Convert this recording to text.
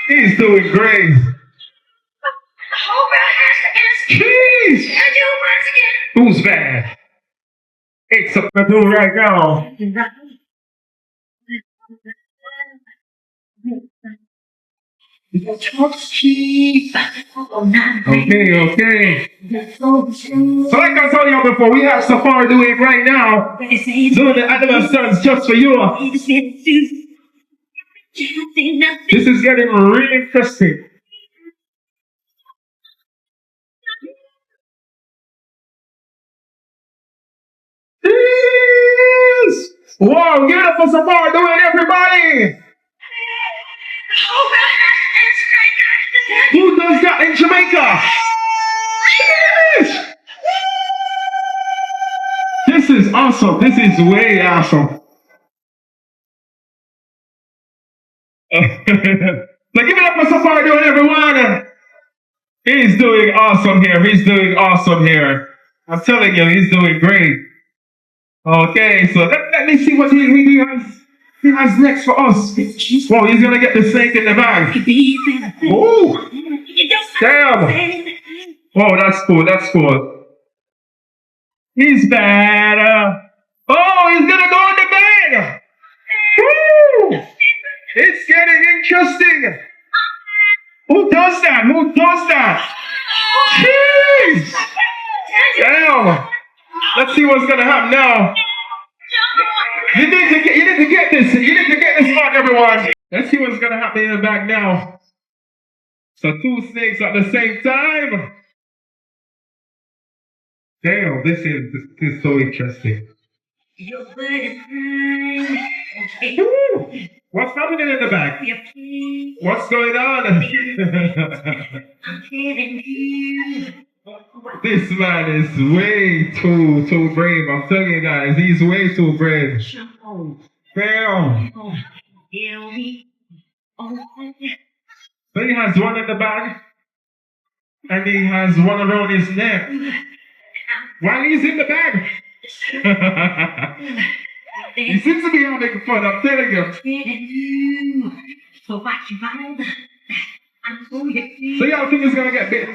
He's doing great. Jeez. Who's bad? It's a do right now. Okay. So like I told you before, we have Safari doing right now. Doing the animal stunts just for you. This is getting really interesting. Jeez. Wow, give it up for Safari doing everybody. Who does that in Jamaica? Jeez. This is awesome. This is way awesome. Like, give it up for Safari doing everyone. He's doing awesome here. He's doing awesome here. I'm telling you, he's doing great. Okay, so let me see what he has next for us. Whoa, he's gonna get the snake in the bag. Oh, damn. Oh, that's cool. That's cool. He's bad. Oh, he's gonna go in the bag. Woo! It's getting interesting. Who does that? Who does that? Jeez! Damn! Let's see what's gonna happen now. You need to get this. You need to get this part, everyone. Let's see what's gonna happen in the back now. So 2 snakes at the same time. Damn, this is so interesting. Woo! What's happening in the back? What's going on? This man is way too brave. I'm telling you guys, he's way too brave. Damn. So he has one in the back, and he has one around his neck. While he's in the bag. He seems to be having fun, I'm telling you. So y'all think he's gonna get bit?